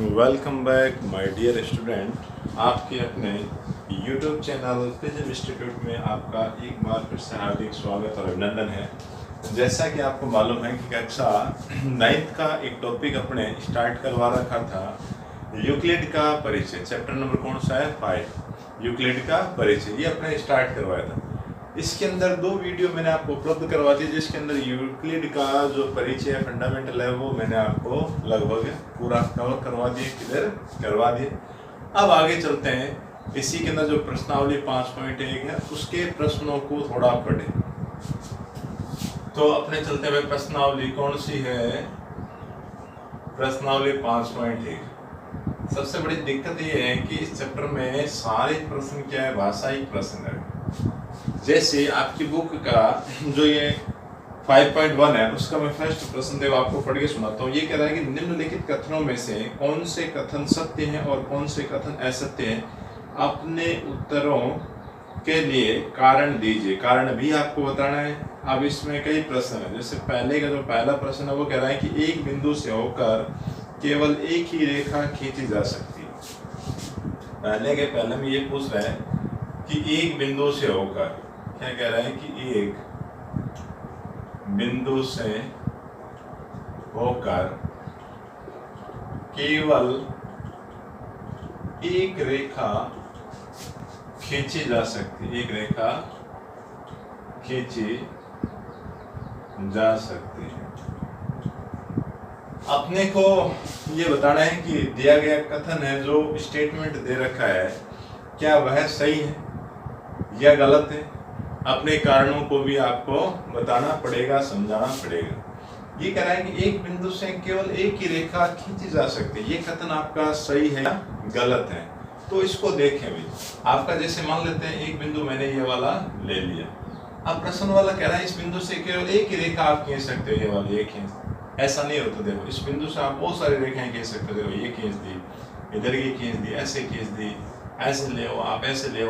Welcome back my dear student. आपके अपने YouTube channel physics institute में आपका एक बार फिर से हार्दिक स्वागत और अभिनंदन है। जैसा कि आपको मालूम है कि कक्षा 9th का एक टॉपिक अपने स्टार्ट करवा रखा था, यूक्लिड का परिचय। चैप्टर नंबर कौन सा है? 5, यूक्लिड का परिचय। ये अपने स्टार्ट करवाया था। इसके अंदर 2 वीडियो मैंने आपको उपलब्ध करवा दी, जिसके अंदर यूक्लिड का जो परिचय है, फंडामेंटल है, वो मैंने आपको लगभग पूरा कवर करवा दिए, क्लियर करवा दिए। अब आगे चलते हैं। इसी के अंदर जो प्रश्नावली 5.1 है, उसके प्रश्नों को थोड़ा पढ़े। तो अपने चलते हुए प्रश्नावली कौन सी है? प्रश्नावली 5.1। सबसे बड़ी दिक्कत ये है कि इस चैप्टर में सारे प्रश्न क्या है? भाषाई प्रश्न है। जैसे आपकी बुक का जो ये 5.1 है, उसका मैं फर्स्ट प्रश्न देव आपको पढ़ के सुनाता हूँ। ये कह रहा है कि निम्नलिखित कथनों में से कौन से कथन सत्य हैं और कौन से कथन असत्य हैं? अपने उत्तरों के लिए कारण दीजिए। कारण भी आपको बताना है। अब इसमें कई प्रश्न है। जैसे पहले का जो पहला प्रश्न है, वो कह रहा है कि एक बिंदु से होकर केवल एक ही रेखा खींची जा सकती है। पहले में ये पूछ रहा है कि एक बिंदु से होकर, क्या कह रहा है कि एक बिंदु से होकर केवल एक रेखा खींची जा सकती है। एक रेखा खींची जा सकती है। अपने को ये बताना है कि दिया गया कथन है, जो स्टेटमेंट दे रखा है, क्या वह सही है या गलत है? अपने कारणों को भी आपको बताना पड़ेगा, समझाना पड़ेगा। ये कह रहा है कि एक बिंदु से केवल एक ही रेखा खींची जा सकती है। ये कथन आपका सही है या गलत है? तो इसको देखें भी। आपका जैसे मान लेते हैं, एक बिंदु मैंने ये वाला ले लिया। अब प्रश्न वाला कह रहा है इस बिंदु से केवल एक ही रेखा आप खींच सकते हो, ये वाली एक खींच। ऐसा नहीं होता। देखो, इस बिंदु से आप बहुत सारी रेखाएं खींच सकते हो। देखो, ये खींच दी, इधर ये खींच दी, ऐसे खींच दी, ऐसे ले, आप ऐसे ले,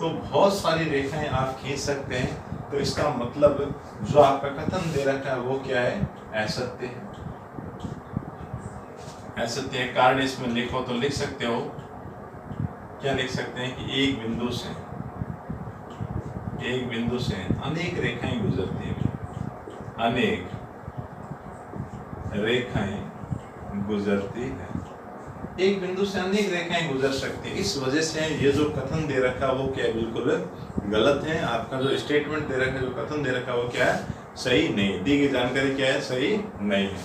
तो बहुत सारी रेखाएं आप खींच सकते हैं। तो इसका मतलब जो आपका कथन दे रखा है वो क्या है? असत्य है। असत्य है। कारण इसमें लिखो तो लिख सकते हो, क्या लिख सकते हैं कि एक बिंदु से अनेक रेखाएं गुजरती हैं। अनेक रेखाएं गुजरती है। एक बिंदु से अनेक रेखाएं गुजर सकती है। इस वजह से ये जो कथन दे रखा है वो क्या है? बिल्कुल गलत है। आपका जो स्टेटमेंट दे रखा है, जो कथन दे रखा है, वो क्या है? सही नहीं। दी गई जानकारी क्या है? सही नहीं है।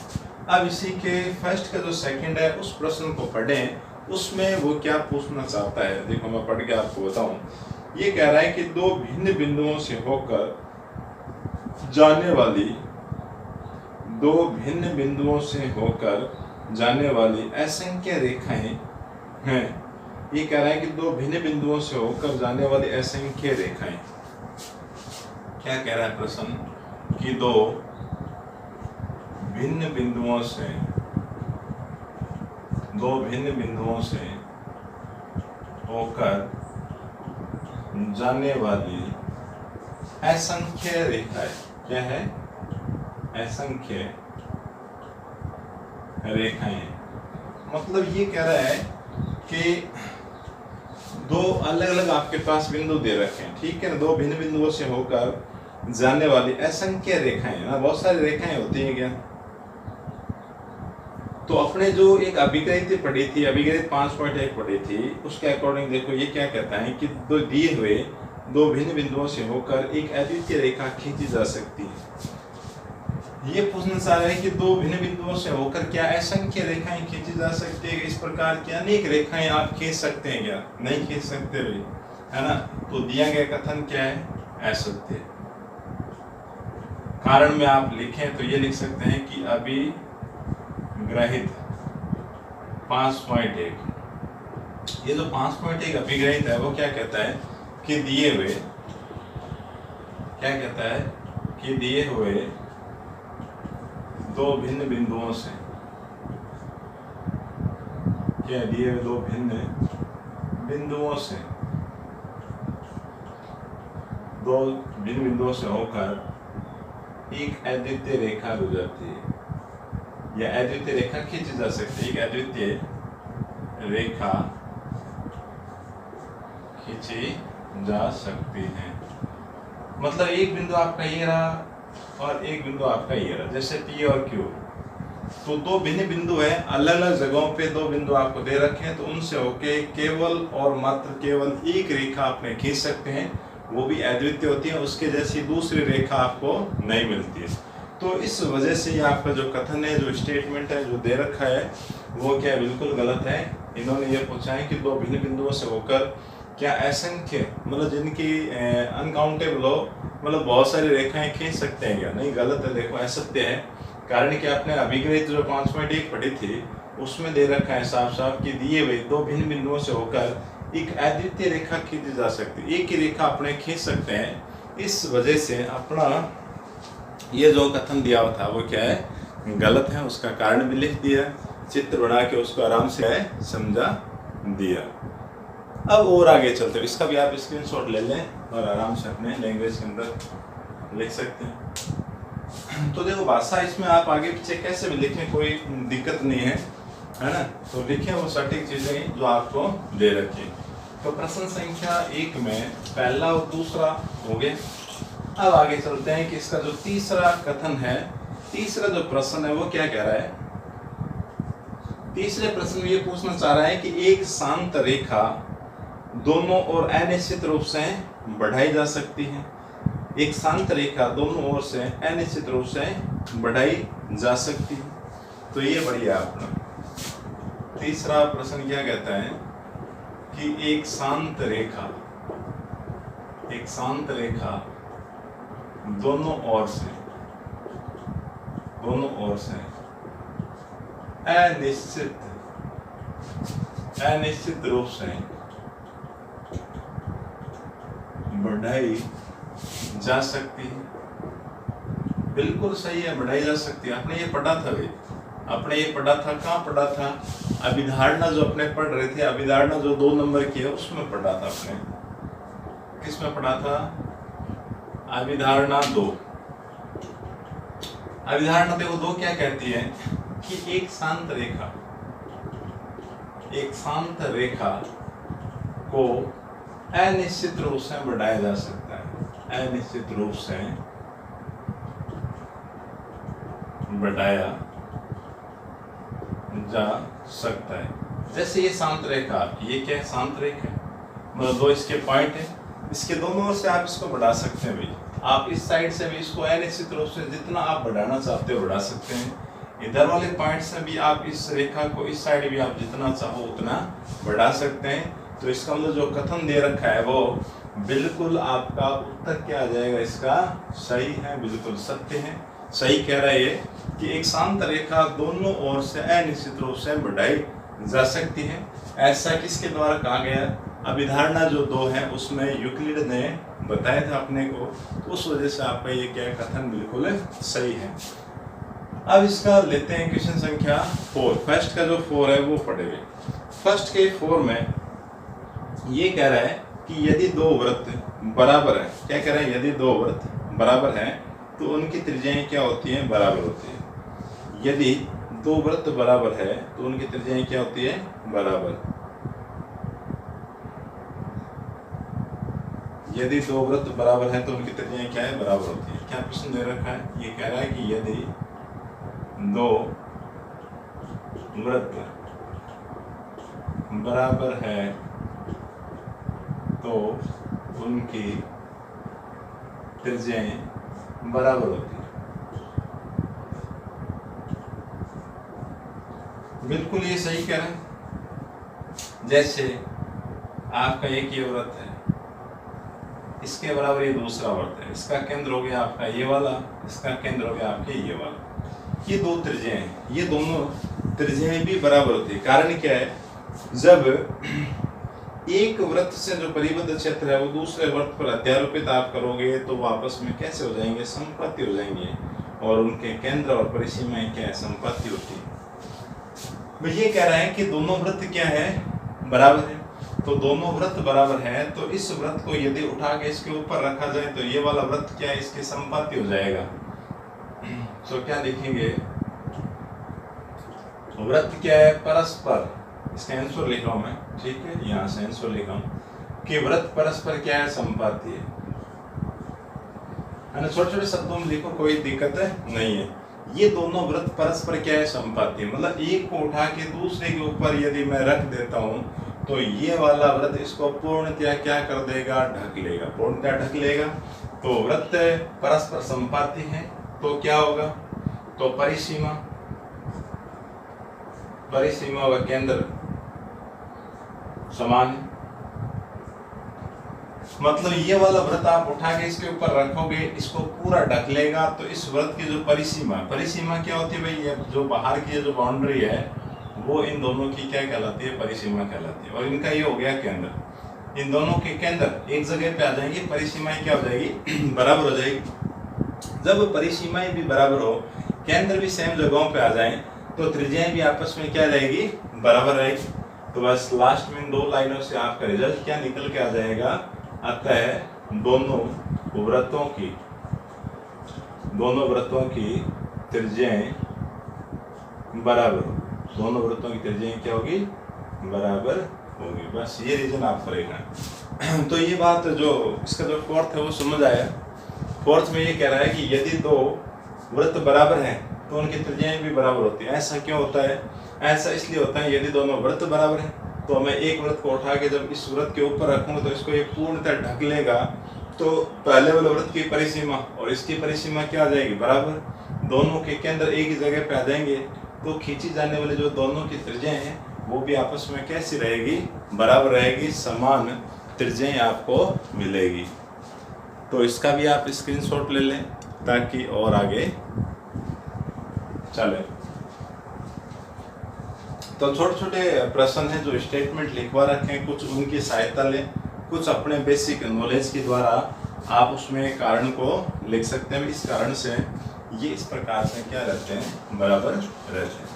अब इसी के फर्स्ट का जो सेकंड है, उस प्रश्न को पढ़ें। उसमें वो क्या पूछना चाहता है, देखो मैं पढ़ के आपको बताऊं। ये कह रहा है कि दो भिन्न बिंदुओं से होकर जाने वाली असंख्य रेखाएं हैं। ये कह रहा है कि दो भिन्न बिंदुओं से होकर जाने वाली असंख्य रेखाएं। क्या कह रहा है प्रश्न? कि दो भिन्न बिंदुओं से होकर जाने वाली असंख्य रेखाएं। क्या है? असंख्य रेखाएं। मतलब ये कह रहा है कि दो अलग अलग आपके पास बिंदु दे रखे हैं, ठीक है ना? दो भिन्न बिंदुओं से होकर जाने वाली असंख्य रेखाएं ना, बहुत सारी रेखाएं होती हैं क्या? तो अपने जो एक अभिगणित पढ़ी थी, अभिगणित 5.1 पढ़ी थी, उसके अकॉर्डिंग देखो ये क्या कहता है कि दो दिए हुए दो भिन्न बिंदुओं से होकर एक अद्वितीय रेखा खींची जा सकती है। ये पूछना चाह रहा है कि दो भिन्न बिंदुओं से होकर क्या असंख्य रेखाएं खींची जा सकती है? इस प्रकार की अनेक रेखाएं आप खींच सकते हैं क्या? नहीं खींच सकते भी, है ना? तो दिया गया कथन क्या है? असत्य। कारण में आप लिखें तो ये लिख सकते हैं कि अभिग्रहित 5.1। ये जो 5.1 अभिग्रहित है, वो क्या कहता है कि दिए हुए, क्या कहता है कि दिए हुए दो भिन्न बिंदुओं से, क्या दिए हुए दो भिन्न बिंदुओं से होकर एक अद्वितीय रेखा गुजरती है, या अद्वितीय रेखा खींची जा सकती है। एक अद्वितीय रेखा खींची जा सकती है। मतलब एक बिंदु आपका ये रहा और एक बिंदु आपका ये रहा, जैसे P और Q, तो दो भिन्न बिंदु है, अलग अलग जगहों पे दो बिंदु आपको दे रखे हैं, तो उनसे होके केवल और मात्र केवल एक रेखा आपने खींच सकते हैं, वो भी अद्वितीय होती है, उसके जैसी दूसरी रेखा आपको नहीं मिलती है। तो इस वजह से ये आपका जो कथन है, जो स्टेटमेंट है जो दे रखा है, वो क्या बिल्कुल गलत है। इन्होंने ये पूछा है कि दो भिन्न बिंदुओं से होकर क्या असंख्य, मतलब जिनकी अनकाउंटेबल हो, मतलब बहुत सारी रेखाएं खींच सकते हैं क्या? नहीं, गलत है। देखो असत्य है, कारण कि आपने अभिगणित जो 5.1 पढ़ी थी उसमें दे रखा है साफ साफ कि दिए हुए दो भिन्न बिंदुओं से होकर एक अद्वितीय रेखा खींची जा सकती है, एक ही रेखा अपने खींच सकते हैं। इस वजह से अपना ये जो कथन दिया हुआ था वो क्या है, गलत है। उसका कारण भी लिख दिया, चित्र बना के उसको आराम से समझा दिया। अब और आगे चलते हैं, इसका भी आप स्क्रीनशॉट ले लें और आराम से अपने लैंग्वेज के अंदर लिख सकते हैं। तो देखो भाषा इसमें आप आगे पीछे कैसे भी लिखें, कोई दिक्कत नहीं है ना। तो लिखें वो सटीक चीजें जो आपको दे रखी। तो प्रश्न संख्या 1 में पहला और दूसरा हो गया। अब आगे चलते हैं कि इसका जो तीसरा कथन है, तीसरा जो प्रश्न है वो क्या कह रहा है। तीसरे प्रश्न में ये पूछना चाह रहा है कि एक शांत रेखा दोनों ओर अनिश्चित रूप से बढ़ाई जा सकती है। एक शांत रेखा दोनों ओर से अनिश्चित रूप से बढ़ाई जा सकती है। तो ये बढ़िया अपना तीसरा प्रश्न क्या कहता है कि एक शांत रेखा दोनों ओर से अनिश्चित रूप से बढ़ाई जा सकती है। बिल्कुल सही है, बढ़ाई जा सकती है। आपने ये पढ़ा था भाई, आपने ये पढ़ा था, कहाँ पढ़ा था? अभिधारणा जो अपने पढ़ रहे थे, अभिधारणा जो 2 नंबर की है उसमें पढ़ा था आपने। किसमें पढ़ा था? अभिधारणा 2। अभिधारणा देखो 2 क्या कहती है कि एक शांत रेखा को अनिश्चित रूप से बढ़ाया जा सकता है, अनिश्चित रूप से बढ़ाया जा सकता है। जैसे ये शांत रेखा, ये क्या है? शांत रेखा है, मतलब 2 इसके पॉइंट है, इसके दोनों ओर से आप इसको बढ़ा सकते हैं भाई। आप इस साइड से भी इसको अनिश्चित रूप से जितना आप बढ़ाना चाहते हो बढ़ा सकते हैं। इधर वाले पॉइंट से भी आप इस रेखा को इस साइड भी आप जितना चाहो उतना बढ़ा सकते हैं। तो इसका मतलब जो कथन दे रखा है वो बिल्कुल आपका उत्तर क्या आ जाएगा, इसका सही है, बिल्कुल सत्य है। सही कह रहा है ये कि एक शांत रेखा दोनों ओर से अनिश्चित रूप से बढ़ाई जा सकती है। ऐसा किसके द्वारा कहा गया? अभिधारणा जो 2 है उसमें यूक्लिड ने बताया था अपने को, तो उस वजह से आपका ये क्या कथन बिल्कुल सही है। अब इसका लेते हैं क्वेश्चन संख्या 4। फर्स्ट का जो 4 है वो पढ़ेंगे। फर्स्ट के 4 में ये कह रहा है कि यदि 2 वृत्त बराबर है, क्या कह रहा है? यदि 2 वृत्त बराबर हैं तो उनकी त्रिज्याएं क्या होती हैं? बराबर होती है। यदि 2 वृत्त बराबर है तो उनकी त्रिज्याएं क्या होती है? बराबर। यदि 2 वृत्त बराबर है तो उनकी त्रिज्याएं क्या है? बराबर होती है। क्या प्रश्न दे रखा है? ये कह रहा है कि यदि 2 वृत्त बराबर है तो उनकी त्रिज्याएं बराबर होती है। बिल्कुल ये सही कह रहे हैं। जैसे आपका एक ये वृत्त है, इसके बराबर ये दूसरा वृत्त है, इसका केंद्र हो गया आपका ये वाला, इसका केंद्र हो गया आपके ये वाला। ये 2 त्रिज्याएं हैं, ये दोनों त्रिज्याएं भी बराबर होती है। कारण क्या है? जब एक वृत्त से जो परिबद्ध क्षेत्र है वो दूसरे वृत्त पर अध्यारोपित आप करोगे तो वो आपस में कैसे हो जाएंगे? संपत्ति हो जाएंगे, और उनके केंद्र और परिसीमाएं क्या है? संपत्ति होती है। ये कह रहा है कि दोनों वृत्त क्या है? बराबर है। तो दोनों वृत्त बराबर है तो इस वृत्त को यदि उठा के इसके ऊपर रखा जाए तो ये वाला वृत्त क्या है? इसकी संपत्ति हो जाएगा। तो क्या लिखेंगे? वृत्त क्या है? परस्पर इसका आंसर लिखा हूं मैं, ठीक है, यहाँ से आंसर लिखा हूं कि वृत्त परस्पर क्या है, संपाती है ना। छोटे छोटे शब्दों में लिखो, कोई दिक्कत नहीं है। ये दोनों वृत्त परस्पर क्या है, संपाती है। मतलब एक को उठा के दूसरे के ऊपर यदि मैं रख देता हूँ तो ये वाला वृत्त इसको पूर्णतया क्या कर देगा, ढक लेगा, पूर्णतया ढक लेगा। तो वृत्त परस्पर संपाती है तो क्या होगा, तो परिसीमा, परिसीमा व केंद्र समान है। मतलब ये वाला वृत्त आप उठा के इसके ऊपर रखोगे, इसको पूरा ढक लेगा, तो इस वृत्त की जो परिसीमा, परिसीमा क्या होती है भाई, ये जो बाहर की जो बाउंड्री है वो इन दोनों की क्या कहलाती है, परिसीमा कहलाती है। और इनका ये हो गया केंद्र, इन दोनों के केंद्र एक जगह पे आ जाएंगे, परिसीमाएं क्या हो जाएगी, बराबर हो जाएगी। जब परिसीमाएं भी बराबर हो, केंद्र भी सेम जगहों पे आ जाए, तो त्रिज्याएं भी आपस में क्या रहेगी, बराबर रहेगी। तो बस लास्ट में 2 लाइनों से आपका रिजल्ट क्या निकल के आ जाएगा, अतः दोनों वृत्तों की त्रिज्याएं बराबर हो, दोनों वृत्तों की त्रिज्याएं क्या होगी, बराबर होगी। बस ये रीजन आप करेगा। तो ये बात जो इसका जो फोर्थ है वो समझ आया। फोर्थ में ये कह रहा है कि यदि 2 वृत्त बराबर हैं तो उनकी त्रिज्याएं भी बराबर होती है। ऐसा क्यों होता है, ऐसा इसलिए होता है, यदि दोनों वृत्त बराबर हैं तो मैं एक वृत्त को उठा के जब इस वृत्त के ऊपर रखूंगा तो इसको ये पूर्णतः ढक लेगा, तो पहले वाले वृत्त की परिसीमा और इसकी परिसीमा क्या आ जाएगी, बराबर। दोनों के केंद्र एक ही जगह पे आ जाएंगे, तो खींची जाने वाली जो दोनों की त्रिज्याएं हैं वो भी आपस में कैसी रहेगी, बराबर रहेगी, समान त्रिज्याएं आपको मिलेगी। तो इसका भी आप स्क्रीनशॉट ले लें ताकि और आगे चले। तो छोटे छोटे प्रश्न हैं जो स्टेटमेंट लिखवा रखे हैं, कुछ उनकी सहायता लें, कुछ अपने बेसिक नॉलेज के द्वारा आप उसमें कारण को लिख सकते हैं। इस कारण से ये इस प्रकार से क्या रहते हैं, बराबर रहते हैं।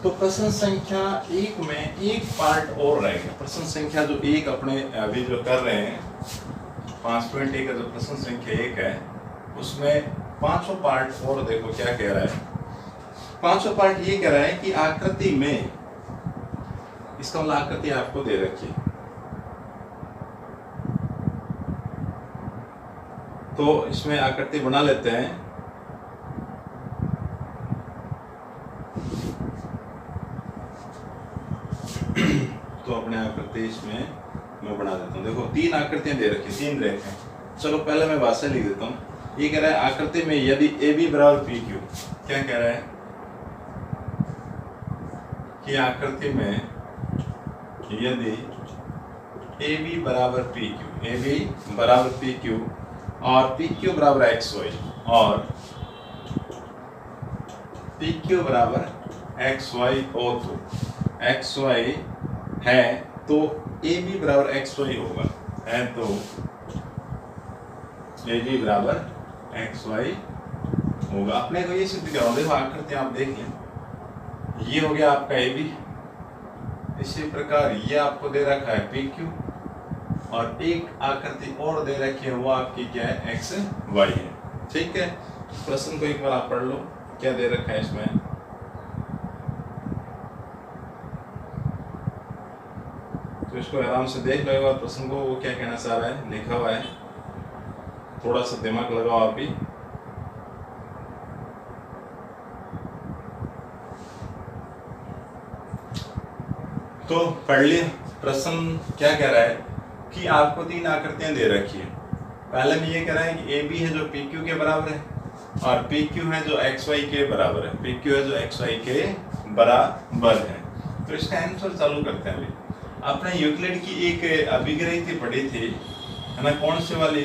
तो प्रश्न संख्या 1 में एक पार्ट और रहेगा। प्रश्न संख्या जो 1 अपने अभी जो कर रहे हैं 5.1 का जो प्रश्न संख्या 1 है उसमें 5 पार्ट और देखो क्या कह रहा है। 5वां पार्ट ये कह रहा है कि आकृति में, इसका मतलब आकृति आपको दे रखी है, तो इसमें आकृति बना लेते हैं। तो अपने आकृति इसमें मैं बना देता हूँ। देखो 3 आकृतियां दे रखी, 3 रेखाएं। चलो पहले मैं भाषा लिख देता हूँ। ये कह रहा है आकृति में यदि AB बराबर PQ, क्या कह रहा है कि आकृति में यदि AB बराबर PQ और PQ बराबर XY और PQ बराबर XY हो, तो XY है तो AB बराबर XY होगा, है तो AB बराबर XY होगा। अपने को ये सिद्ध कराओ। देखो आकृति आप देख लें, ये हो गया आपका AB, इसी प्रकार ये आपको दे रखा है PQ और एक आकृति और दे रखी है वो आपकी क्या है, XY है। ठीक है, प्रश्न को एक बार आप पढ़ लो, क्या दे रखा है इसमें। तो इसको आराम से देख लो और प्रश्न को वो क्या कहना चाह रहा है, लिखा हुआ है, थोड़ा सा दिमाग लगाओ आप भी। तो पढ़ लिया। प्रश्न क्या कह रहा है कि आपको 3 आकृतियां दे रखी है। पहले में ये कह रहा है कि AB है जो PQ के बराबर है और PQ है जो XY के बराबर है, PQ है जो XY के बराबर है। तो इसका आंसर चालू करते हैं। अभी आपने यूक्लिड की एक अभिग्रहिति पढ़ी थी, है ना, कौन से वाली,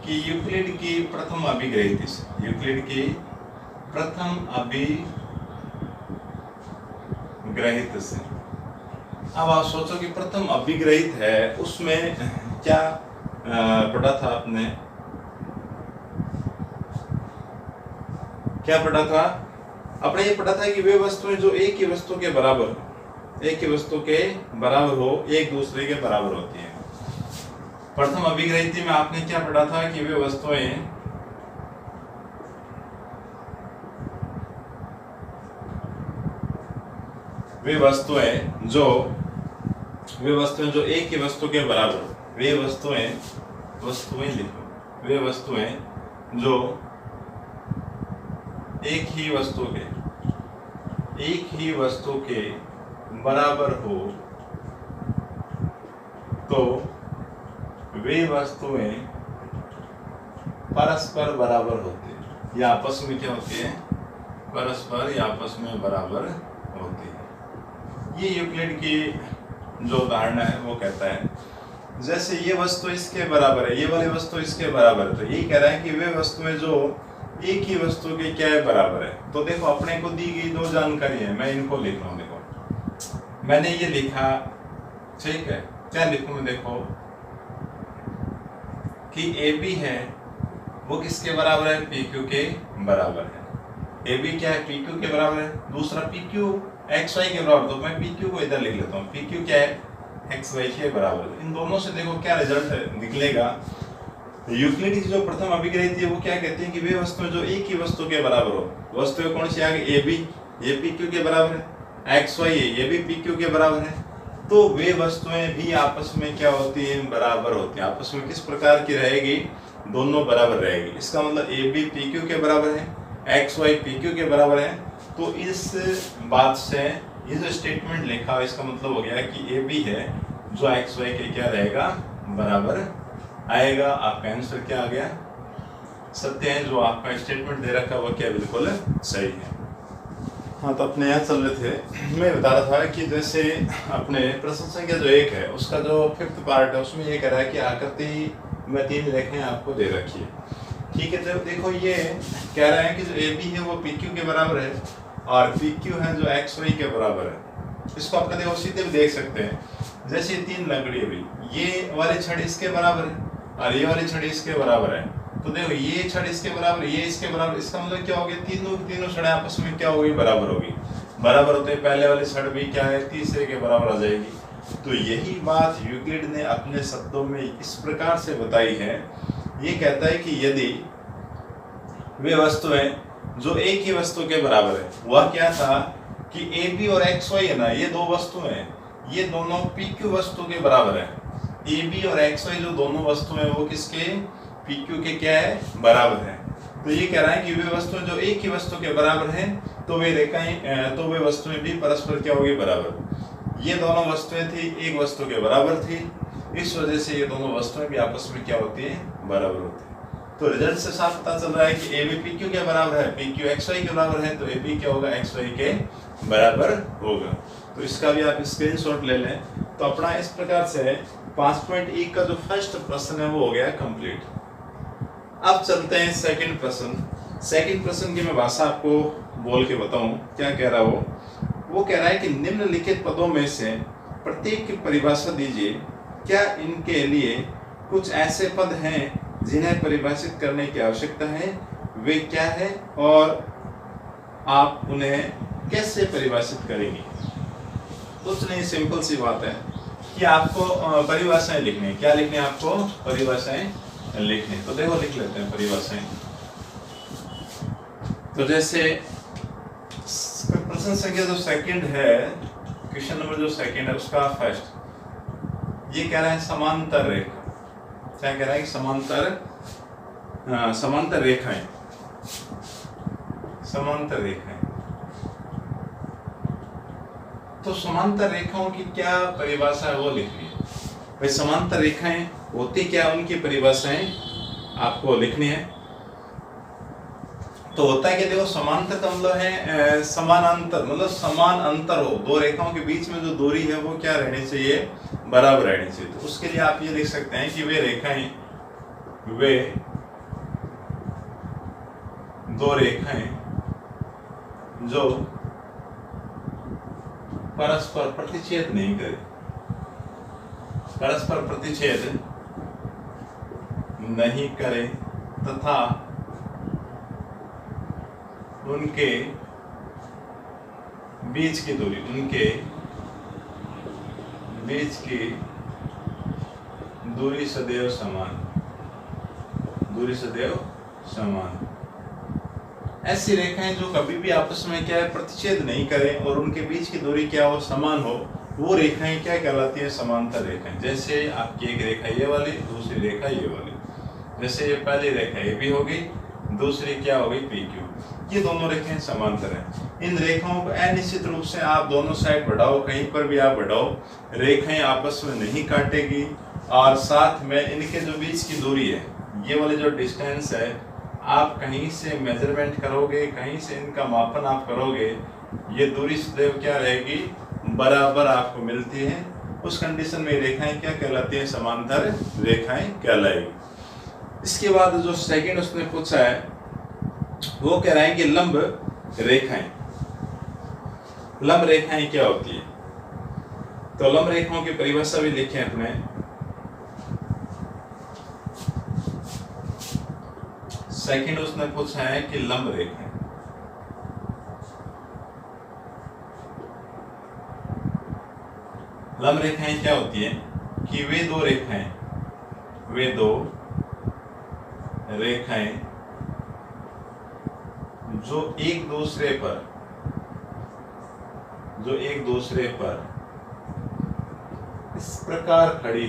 कि यूक्लिड की प्रथम अभिग्रहिति से, यूक्लिड की प्रथम अभिग्रहित से। अब आप सोचो कि प्रथम अभिग्रहित है, उसमें क्या पढ़ा था आपने, क्या पढ़ा था आपने? ये पढ़ा था कि वे वस्तुएं जो एक ही वस्तु के बराबर हो, एक दूसरे के बराबर होती हैं। प्रथम अभिग्रहिति में आपने क्या पढ़ा था कि वे वस्तुएं वे वस्तुएं जो एक ही वस्तु के बराबर, वे वस्तुएं लिखो, वे वस्तुएं जो एक ही वस्तु के बराबर हो, तो वे वस्तुएं परस्पर बराबर होती है, या आपस में क्या होती है, परस्पर या आपस में बराबर होती है। ये यूक्लिड की जो धारणा है वो कहता है जैसे ये वस्तु इसके बराबर है, ये वाली वस्तु इसके बराबर है, तो यही कह रहा है कि वे वस्तुएं जो एक ही वस्तु के क्या है, बराबर है। तो देखो अपने को दी गई दो जानकारी है, मैं इनको लिख रहा हूँ। देखो मैंने ये लिखा, ठीक है, क्या लिखूं मैं, देखो कि AB है वो किसके बराबर है, PQ के बराबर है। AB क्या है, PQ के बराबर है। दूसरा PQ XY के बराबर, तो मैं PQ को इधर लिख लेता हूँ, PQ क्या है, XY के बराबर। इन दोनों से देखो क्या रिजल्ट निकलेगा। यूक्लिड की जो प्रथम अभिग्रही थी वो क्या कहती है कि वे वस्तुएं जो एक ही वस्तु के बराबर हो। वस्तुएं कौन सी आ गई, AB, ये PQ के बराबर है, XY ये भी PQ के बराबर है, तो वे वस्तुएं भी आपस में क्या होती हैं, बराबर होती हैं। आपस में किस प्रकार की रहेगी, दोनों बराबर रहेगी। इसका मतलब AB PQ के बराबर है, XY PQ के बराबर है। तो इस बात से ये जो स्टेटमेंट लिखा इसका मतलब हो गया कि AB है जो XY के क्या रहेगा, बराबर आएगा। आपका आंसर क्या आ गया, सत्य है। जो आपका स्टेटमेंट दे रखा है वो क्या बिल्कुल सही है। हाँ, तो अपने यहाँ चल रहे थे, मैं बता रहा था कि जैसे अपने प्रश्न संख्या जो 1 है उसका जो 5th पार्ट है उसमें ये कह रहा है कि आकृति में 3 रेखाएं आपको दे रखी है, ठीक है। तो देखो ये कह रहा है कि जो AB है वो PQ के बराबर है और PQ है जो XY के बराबर है। इसको अपने देखो सीधे भी देख सकते हैं, जैसे 3 लकड़ी हुई, ये वाली छड़ इसके बराबर है और ये वाली छड़ इसके बराबर है। तो देखो ये छड़ इसके बराबर, ये इसके बराबर, इसका मतलब क्या हो गया, तीनों छड़ें आपस में क्या होगी, बराबर होगी। बराबर होते हैं, पहले वाली छड़ भी क्या है, तीसरे के बराबर आ जाएगी। तो यही बात यूक्लिड ने अपने शब्दों में इस प्रकार से बताई है। ये कहता है कि यदि वे वस्तुएं जो एक ही वस्तु के बराबर है, वह क्या था कि AB और XY है ना, ये दो वस्तुएं हैं, ये दोनों PQ वस्तु के बराबर है। AB और XY जो दोनों वस्तुएं हैं वो किसके, PQ के क्या है, बराबर है। तो ये कह रहा है कि वे वस्तुएं जो एक ही वस्तु के बराबर हैं, तो वे रेखाएं, तो वे वस्तुएं भी परस्पर क्या होगी, बराबर। ये दोनों वस्तुएं थी, एक वस्तु के बराबर थी, इस वजह से ये दोनों वस्तुएं भी आपस में क्या होती हैं, बराबर होती है। तो रिजल्ट से साफ पता चल रहा है कि AB PQ के बराबर है, PQ XY के बराबर है, तो AB क्या होगा, XY के बराबर होगा। तो इसका भी आप स्क्रीनशॉट ले लें। तो अपना इस प्रकार से 5.1 का जो फर्स्ट प्रश्न है वो हो गया कंप्लीट। अब चलते हैं सेकंड प्रश्न। सेकंड प्रश्न की मैं भाषा आपको बोल के बताऊं, क्या कह रहा वो कह रहा है कि निम्नलिखित पदों में से प्रत्येक की परिभाषा दीजिए। क्या इनके लिए कुछ ऐसे पद हैं जिन्हें परिभाषित करने की आवश्यकता है, वे क्या है और आप उन्हें कैसे परिभाषित करेंगे। कुछ नहीं, सिंपल सी बात है कि आपको परिभाषाएं लिखनी है। क्या लिखनी है आपको, परिभाषाएं लिखनी। तो देखो लिख लेते हैं परिभाषाएं। तो जैसे प्रश्न संख्या जो सेकंड है, क्वेश्चन नंबर जो सेकंड है उसका फर्स्ट ये कह रहा है समांतर रेखा। क्या कह रहा है कि समांतर रेखाएं, समांतर रेखाएं। तो समांतर रेखाओं की क्या परिभाषा है वो लिखनी है भाई। समांतर रेखाएं होती क्या, उनकी परिभाषाएं आपको लिखनी है। तो होता है कि देखो समांतर का मतलब है समानांतर, मतलब समान अंतर हो, दो रेखाओं के बीच में जो दूरी है वो क्या रहनी चाहिए, बराबर रहनी चाहिए। तो उसके लिए आप ये लिख सकते हैं कि वे रेखाएं, वे दो रेखाएं जो परस्पर प्रतिच्छेद नहीं करे, परस्पर प्रतिच्छेद नहीं करे तथा उनके बीच की दूरी, उनके बीच की दूरी सदैव समान, दूरी सदैव समान। ऐसी रेखाएं जो कभी भी आपस में क्या है प्रतिच्छेद नहीं करें और उनके बीच की दूरी क्या हो समान हो, वो रेखाएं क्या कहलाती है, समांतर रेखाएं। जैसे आपकी एक रेखा ये वाली, दूसरी रेखा ये वाली, जैसे ये पहली रेखा ये भी होगी, दूसरी क्या हो गई पी क्यू, ये दोनों रेखाएं समांतर हैं। इन रेखाओं को अनिश्चित रूप से आप दोनों साइड बढ़ाओ, कहीं पर भी आप बढ़ाओ, रेखाएं आपस में नहीं काटेगी और साथ में इनके जो बीच की दूरी है, ये वाली जो डिस्टेंस है, आप कहीं से मेजरमेंट करोगे, कहीं से इनका मापन आप करोगे, ये दूरी सदैव क्या रहेगी, बराबर आपको मिलती है। उस कंडीशन में रेखाएं क्या कहलाती हैं, समांतर रेखाएं कहलाएगी। इसके बाद जो सेकंड उसने पूछा है वो कह रहे हैं कि लंब रेखाएं। लंब रेखाएं क्या होती है, तो लंब रेखाओं की परिभाषा भी लिखे अपने। सेकंड उसने पूछा है कि लंब रेखाएं, लंब रेखाएं क्या होती है कि वे दो रेखाएं जो एक दूसरे पर इस प्रकार खड़ी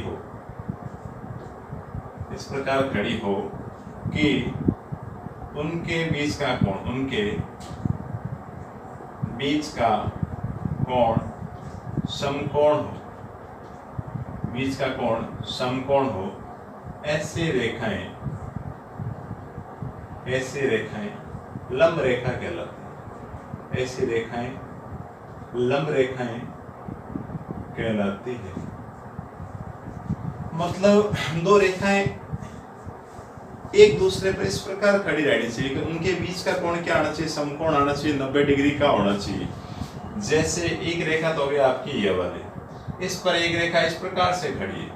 हो कि उनके बीच का कोण समकोण हो, ऐसे रेखाएं लंब रेखा कहलाती है। ऐसी रेखाएं लंब रेखाएं कहलाती है। मतलब दो रेखाएं एक दूसरे पर इस प्रकार खड़ी रहनी चाहिए कि उनके बीच का कोण क्या आना चाहिए, समकोण आना चाहिए, 90 डिग्री का होना चाहिए। जैसे एक रेखा तो हो गया आपकी ये वाली, इस पर एक रेखा इस प्रकार से खड़ी है,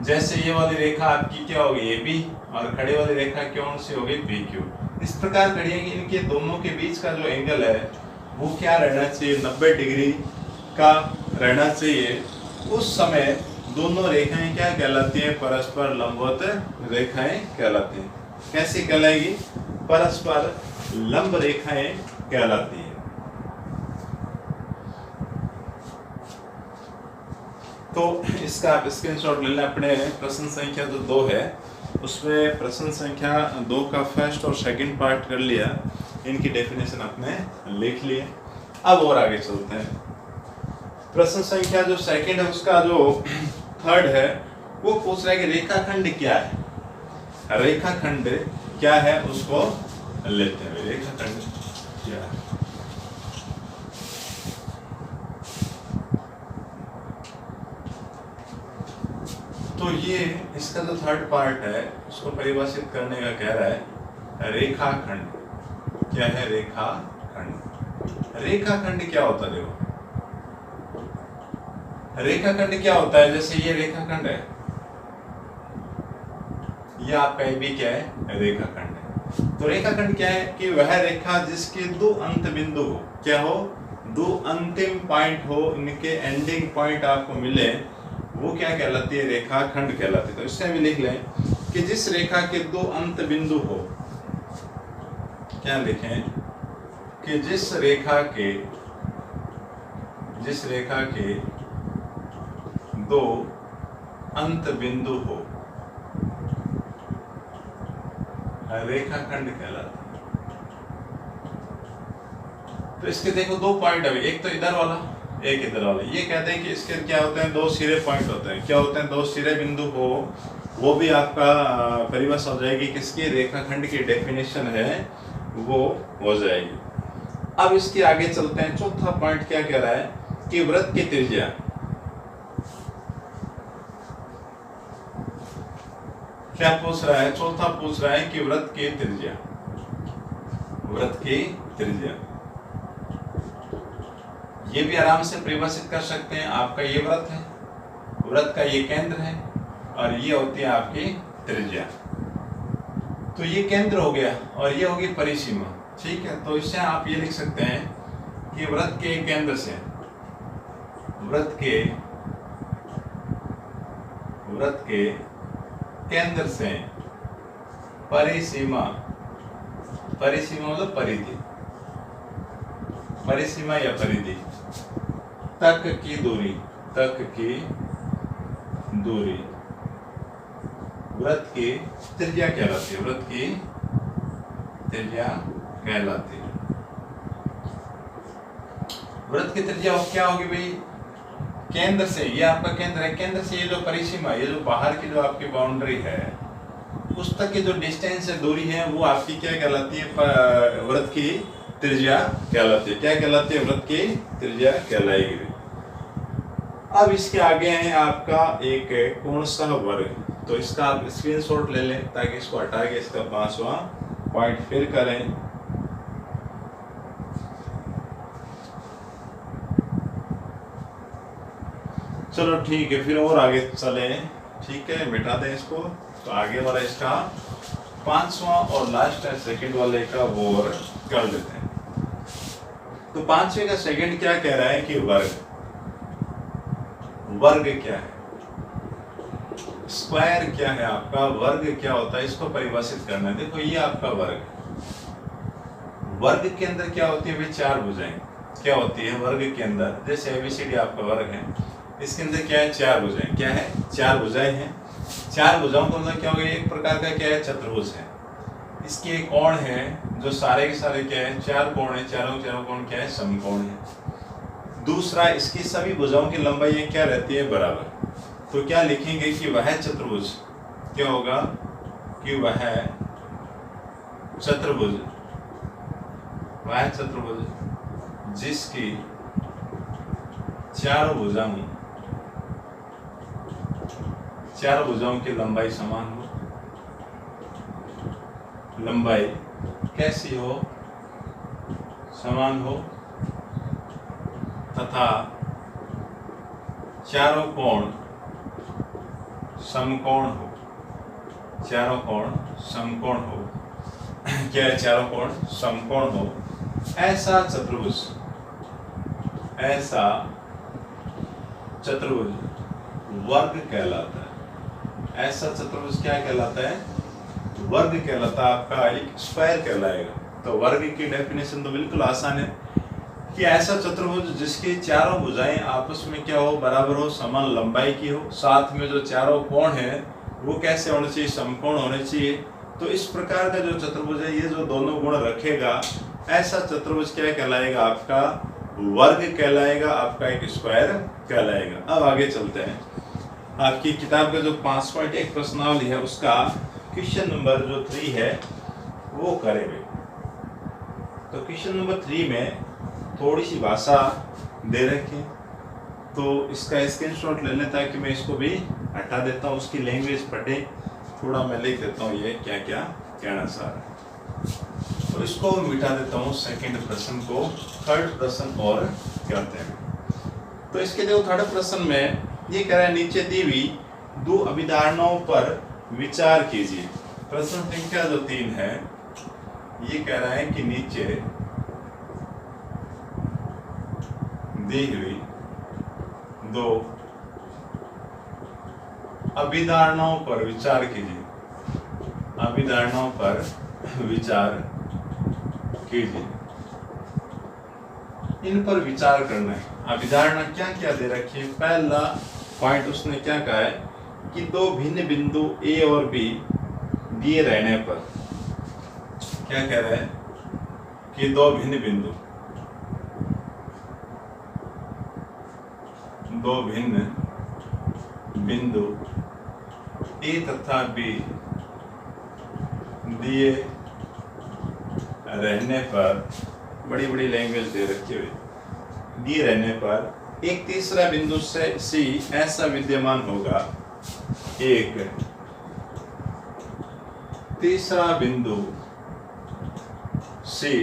जैसे ये वाली रेखा आपकी क्या होगी ए बी, और खड़े वाली रेखा कौन सी होगी पी क्यू। इस प्रकार खड़ी है कि इनके दोनों के बीच का जो एंगल है वो क्या रहना चाहिए, 90 डिग्री का रहना चाहिए। उस समय दोनों रेखाएं क्या कहलाती हैं, परस्पर लंबवत रेखाएं कहलाती हैं। कैसे कहलाएगी, परस्पर लंब रेखाएं कहलाती हैं। तो इसका आप स्क्रीनशॉट ले लें अपने प्रश्न संख्या जो 2 है उसमें प्रश्न संख्या 2 का फर्स्ट और सेकंड पार्ट कर लिया, इनकी डेफिनेशन आपने लिख लिए। अब और आगे चलते हैं। प्रश्न संख्या जो सेकंड है उसका जो थर्ड है वो पूछ रहा है कि रेखाखंड क्या है। रेखाखंड क्या है उसको लेते हैं। रेखाखंड क्या है, तो ये इसका जो थर्ड पार्ट है उसको परिभाषित करने का कह रहा है रेखाखंड क्या है। रेखाखंड क्या होता है, देखो रेखाखंड क्या होता है। जैसे ये रेखाखंड है, ये आपका भी क्या है, रेखाखंड है। तो रेखाखंड क्या है कि वह रेखा जिसके दो अंत बिंदु हो, क्या हो, दो अंतिम पॉइंट हो, इनके एंडिंग पॉइंट आपको मिले, वो क्या कहलाती है, रेखाखंड कहलाती है। तो इससे भी लिख लें कि जिस रेखा के दो अंत बिंदु हो, क्या लिखें कि जिस रेखा के दो अंत बिंदु हो, रेखाखंड कहलाता है। तो इसके देखो दो पॉइंट है, एक तो इधर वाला, एक इधर वाला। ये कहते हैं कि इसके क्या होते हैं, दो सिरे पॉइंट होते हैं। क्या होते हैं, दो सिरे बिंदु हो, वो भी आपका परिभाषा हो जाएगी किसकी, रेखाखंड की डेफिनेशन है वो हो जाएगी। अब इसके आगे चलते हैं। चौथा पॉइंट क्या कह रहा है कि वृत्त की त्रिज्या, क्या पूछ रहा है, चौथा पूछ रहा है कि वृत्त की त्रिज्या। ये भी आराम से परिभाषित कर सकते हैं। आपका ये वृत्त है, वृत्त का ये केंद्र है और ये होती है आपकी त्रिज्या। तो ये केंद्र हो गया और ये होगी परिसीमा, ठीक है। तो इससे आप ये लिख सकते हैं कि वृत्त के केंद्र से, वृत्त के केंद्र से परिसीमा परिसीमा मतलब परिधि, परिसीमा या परिधि तक की दूरी, तक की दूरी वृत्त की त्रिज्या कहलाती है, वृत्त की त्रिज्या कहलाती है। वृत्त की त्रिज्या क्या होगी भाई? केंद्र से, ये आपका केंद्र है, केंद्र से ये जो परिसीमा, ये जो बाहर की जो आपकी बाउंड्री है उस तक की जो डिस्टेंस है, दूरी है, वो आपकी क्या कहलाती है? वृत्त की त्रिज्या कहलाती है। क्या कहलाती है? वृत्त की त्रिज्या कहलाएगी। अब इसके आगे है आपका एक कोण सह वर्ग, तो इसका आप स्क्रीनशॉट ले लें ताकि इसको हटा के इसका 5वां पॉइंट फिर करें। चलो ठीक है, फिर और आगे चले। ठीक है, मिटा दें इसको। तो आगे वाला इसका 5वां और लास्ट है सेकंड वाले का, वो और कर देते हैं। तो 5वें का सेकंड क्या कह रहा है कि वर्ग, वर्ग क्या है, स्क्वायर क्या है आपका, वर्ग क्या होता है, इसको परिभाषित करना है। देखो ये आपका वर्ग, वर्ग के अंदर क्या होती है भाई? 4 भुजाएं क्या होती है वर्ग के अंदर? जैसे एबीसीडी आपका वर्ग है, इसके अंदर क्या है? 4 भुजाएं। क्या है? 4 भुजाएं हैं। 4 भुजाओं का मतलब क्या हो गया? एक प्रकार का क्या है? चतुर्भुज है। इसके एक कोण है जो सारे के सारे क्या है? 4 कोण है, चारों कोण क्या है? समकोण है। दूसरा, इसकी सभी भुजाओं की लंबाई क्या रहती है? बराबर। तो क्या लिखेंगे कि वह चतुर्भुज, क्या होगा कि वह चतुर्भुज, वह चतुर्भुज जिसकी चारों भुजाओं की लंबाई समान हो, लंबाई कैसी हो? समान हो, तथा चारों कोण समकोण हो, चारों कोण समकोण हो। क्या है? चारों कोण समकोण हो, ऐसा चतुर्भुज, ऐसा चतुर्भुज वर्ग कहलाता है। ऐसा चतुर्भुज क्या कहलाता है? वर्ग कहलाता है, आपका एक स्क्वायर कहलाएगा। तो वर्ग की डेफिनेशन तो बिल्कुल आसान है कि ऐसा चतुर्भुज जिसकी चारों भुजाएं आपस में क्या हो? बराबर हो, समान लंबाई की हो, साथ में जो चारों कोण है वो कैसे होने चाहिए? समकोण होने चाहिए। तो इस प्रकार का जो चतुर्भुज है, ये जो दोनों गुण रखेगा, ऐसा चतुर्भुज क्या कहलाएगा? आपका वर्ग कहलाएगा, आपका एक स्क्वायर कहलाएगा। अब आगे चलते हैं। आपकी किताब का जो 5.1 प्रश्नावली है उसका क्वेश्चन नंबर जो 3 है वो करेंगे। तो क्वेश्चन नंबर 3 में थोड़ी सी भाषा दे रखी, तो इसका स्क्रीनशॉट ले लें ताकि मैं इसको भी हटा देता हूँ, उसकी लैंग्वेज पढ़े, थोड़ा मैं लिख देता हूँ ये क्या क्या कहना चाह रहा है। तो इसको मिटा देता हूँ, सेकंड प्रश्न को थर्ड प्रश्न और करते हैं। तो इसके जो थर्ड प्रश्न में ये कह रहा है, नीचे दी हुई 2 अभिधारणाओं पर विचार कीजिए। प्रश्न संख्या जो 3 है ये कह रहा है कि नीचे दी हुई 2 अभिधारणाओं पर विचार कीजिए, अभिधारणाओं पर विचार कीजिए, इन पर विचार करना है। अभिधारणा क्या क्या दे रखी है? पहला पॉइंट उसने क्या कहा है कि 2 भिन्न बिंदु ए और बी दिए रहने पर, क्या कह रहा है कि 2 भिन्न बिंदु, 2 भिन्न बिंदु ए तथा बी दिए रहने पर, बड़ी बड़ी लैंग्वेज दे रखी हुई, दिए रहने पर एक तीसरा बिंदु से सी ऐसा विद्यमान होगा, एक तीसरा बिंदु सी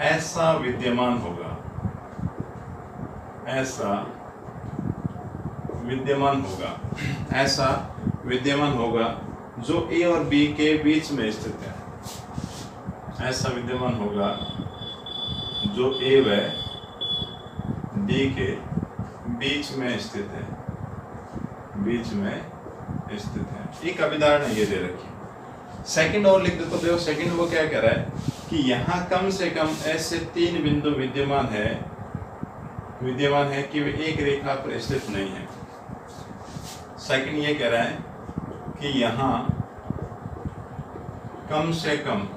ऐसा विद्यमान होगा, ऐसा विद्यमान होगा, ऐसा विद्यमान होगा जो ए और बी के बीच में स्थित है, ऐसा विद्यमान होगा जो ए व बी के बीच में स्थित है, बीच में स्थित है। एक अभिधारणा ये दे रखी। सेकंड और लिख दे तो देखो सेकंड वो क्या कह रहा है कि यहाँ कम से कम ऐसे 3 बिंदु विद्यमान है कि वे एक रेखा पर स्थित नहीं है। सेकंड ये कह रहा है कि यहाँ कम से कम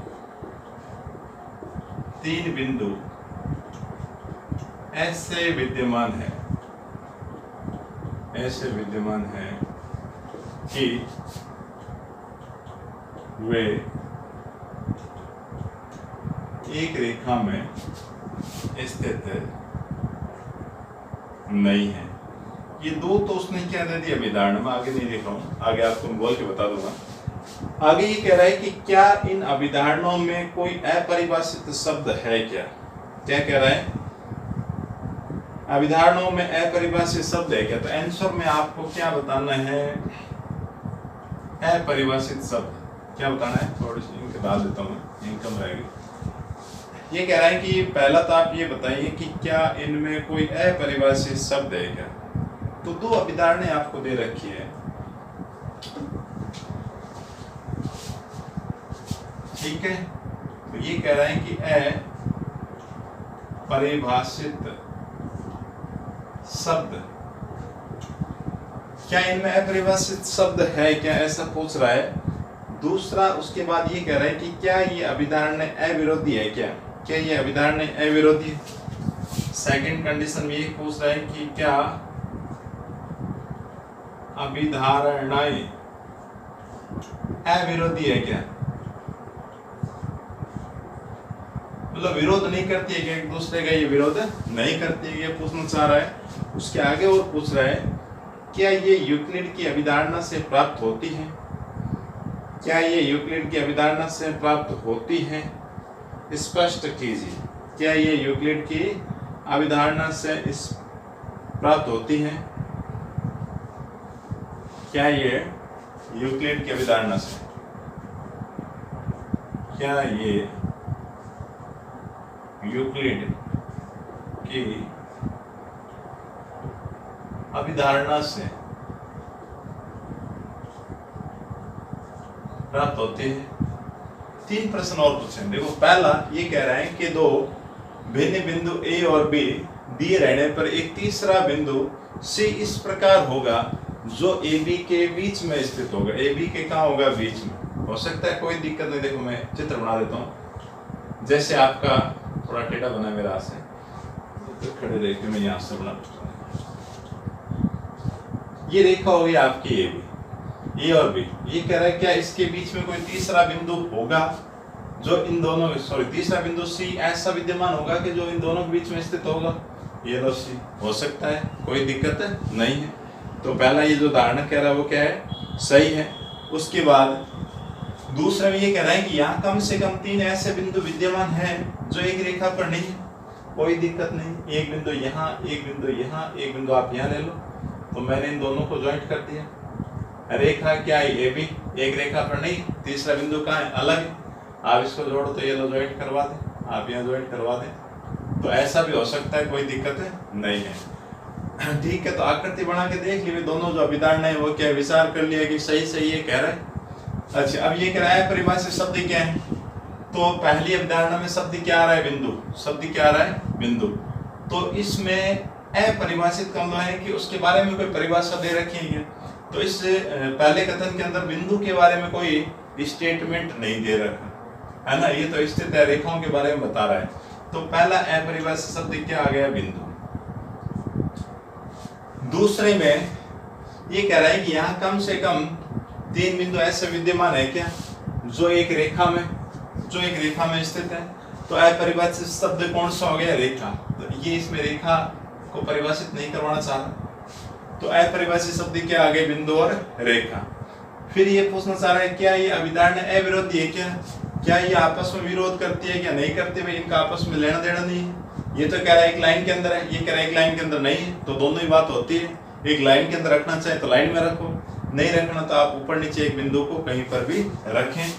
3 बिंदु ऐसे विद्यमान है कि वे एक रेखा में स्थित नहीं है। ये दो तो उसने क्या दे दिया विधारण में, आगे नहीं लिख रहा हूं, आगे आपको बोल के बता दूंगा। आगे ये कह रहा है कि क्या इन अभिधारणों में कोई अपरिभाषित शब्द है क्या कह रहा है, अभिधारणों में अपरिभाषित शब्द है क्या। तो आंसर में आपको क्या बताना है, अपरिभाषित शब्द क्या बताना है। थोड़ी सी इनके डाल देता हूँ, इनकम रहेगी। ये कह रहा है कि पहला तो आप ये बताइए कि क्या इनमें कोई अपरिभाषित शब्द है क्या। तो 2 अभिधारणाएं आपको दे रखी है, ठीक है। तो ये कह रहा है कि अपरिभाषित शब्द, क्या इनमें अपरिभाषित शब्द है क्या, ऐसा पूछ रहा है। दूसरा उसके बाद ये कह रहा है कि क्या ये अभिधारणाएं अविरोधी है क्या ये अभिधारणाएं अविरोधी है। सेकंड कंडीशन में ये पूछ रहा है कि क्या अभिधारणाएं अविरोधी है क्या, मतलब विरोध नहीं करती है क्या एक दूसरे का, ये विरोध नहीं करती है, ये पूछना चाह रहा है। उसके आगे और पूछ रहा है क्या ये यूक्लिड की अभिधारणा से प्राप्त होती है, क्या ये यूक्लिड की अभिधारणा से प्राप्त होती है, स्पष्ट कीजिए। क्या ये यूक्लिड की अभिधारणा से प्राप्त होती है, क्या ये यूक्लिड की अभिधारणा से, क्या ये यूक्लिड की अभिधारणा से प्राप्त होते हैं। 3 प्रश्न और पूछे। देखो पहला ये कह रहा है कि 2 भिन्न बिंदु A और B दिए रहने पर एक तीसरा बिंदु C इस प्रकार होगा जो AB के बीच में स्थित होगा। AB के कहाँ होगा, बीच में हो सकता है, कोई दिक्कत नहीं। देखो मैं चित्र बना देता हूँ, जैसे आपका थोड़ा टेढ़ा बना मेरा हाथ से, तो खड़े रेखे में यहाँ से बना, ये रेखा होगी आपकी A और B। ये कह रहा है क्या इसके बीच में कोई तीसरा बिंदु होगा जो इन दोनों, तीसरा बिंदु C ऐसा विद्यमान होगा कि जो इन दोनों के बीच में स्थित होगा। ये लो C हो सकता है, कोई दिक्कत नहीं है। तो पहला ये जो धारणा कह रहा है वो क्या है, सही है। उसके बाद दूसरा में ये कह रहा है कि यहाँ कम से कम 3 ऐसे बिंदु विद्यमान हैं जो एक रेखा पर नहीं है, कोई दिक्कत नहीं। एक बिंदु यहाँ, एक बिंदु यहाँ, एक बिंदु आप यहाँ ले लो। तो मैंने इन दोनों को ज्वाइंट कर दिया। रेखा क्या है, AB एक रेखा पर नहीं, तीसरा बिंदु कहाँ है, अलग है। आप इसको जोड़ो तो ये लो ज्वाइंट करवा दें, आप यहाँ ज्वाइंट करवा दें। तो ऐसा भी हो सकता है, कोई दिक्कत नहीं है, ठीक है। तो आकृति बना के देख लीजिए, दोनों जो अभिधारणा है वो क्या विचार कर लिया कि सही सही ये कह रहा है। अच्छा, अब ये कह रहा है परिभाषित शब्द क्या है। तो पहली अभिधारणा में शब्द क्या आ रहा है, बिंदु। शब्द क्या आ रहा है, बिंदु। तो इसमें अपरिभाषित का मतलब है कि उसके बारे में कोई परिभाषा दे रखी है। तो इस पहले कथन के अंदर बिंदु के बारे में कोई स्टेटमेंट नहीं दे रखा है ना, ये तो स्थित है रेखाओं के बारे में बता रहा है। तो पहला अपरिभाषित शब्द क्या आ गया, बिंदु। दूसरे में ये कह रहा है कि यहाँ कम से कम 3 बिंदु ऐसे विद्यमान है क्या जो एक रेखा में स्थित है। तो अपरिभाषित शब्द कौन सा हो गया, रेखा। तो ये इसमें रेखा को परिभाषित नहीं करवाना चाह रहा, तो अपरिभाषित शब्द क्या आ गए, बिंदु और रेखा। फिर ये पूछना चाह रहा है क्या ये अभिधारणा अविरोधी है क्या ये आपस में विरोध करती है क्या, नहीं करती भाई, इनका आपस में लेना देना नहीं है। ये तो कह रहा है एक लाइन के अंदर है, ये कह रहा है एक लाइन के अंदर नहीं है। तो दोनों ही बात होती है, एक लाइन के अंदर रखना चाहे तो लाइन में रखो, नहीं रखना तो आप ऊपर नीचे एक बिंदु को कहीं पर भी रखें।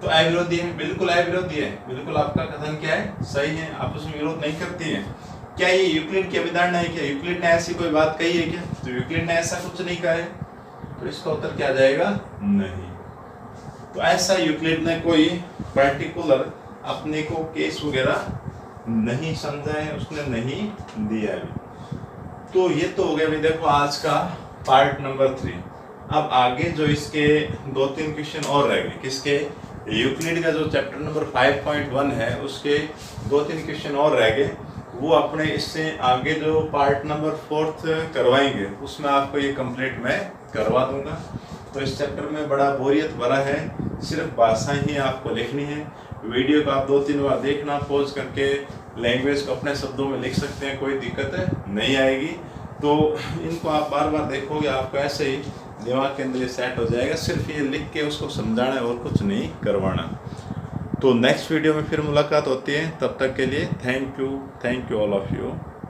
तो अविरोधी है, बिल्कुल अविरोधी है, बिल्कुल आपका कथन क्या है, सही है, आपस में विरोध नहीं करती है। क्या ये यूक्लिड की अभिधारणा है क्या, यूक्लिड ने ऐसी कोई बात कही है क्या। तो यूक्लिड ने ऐसा कुछ नहीं कहा है, तो इसका उत्तर क्या आ जाएगा, नहीं। तो ऐसा यूक्लिड ने कोई पर्टिकुलर अपने को केस वगैरह नहीं समझा है, उसने नहीं दिया है। तो ये तो हो गया भाई देखो आज का पार्ट नंबर 3। अब आगे जो इसके 2-3 क्वेश्चन और रह गए, किसके, यूक्लिड का जो चैप्टर नंबर 5.1 है उसके 2-3 क्वेश्चन और रह गए, वो अपने इससे आगे जो पार्ट नंबर 4 करवाएंगे उसमें आपको ये कंप्लीट मैं करवा दूंगा। तो इस चैप्टर में बड़ा बोरियत भरा है, सिर्फ भाषाएं ही आपको लिखनी है। वीडियो को आप 2-3 बार देखना, पॉज करके लैंग्वेज को अपने शब्दों में लिख सकते हैं, कोई दिक्कत नहीं आएगी। तो इनको आप बार बार देखोगे, आपको ऐसे ही दिमाग के अंदर ये सेट हो जाएगा। सिर्फ ये लिख के उसको समझाना है और कुछ नहीं करवाना। तो नेक्स्ट वीडियो में फिर मुलाकात होती है, तब तक के लिए thank you all of you.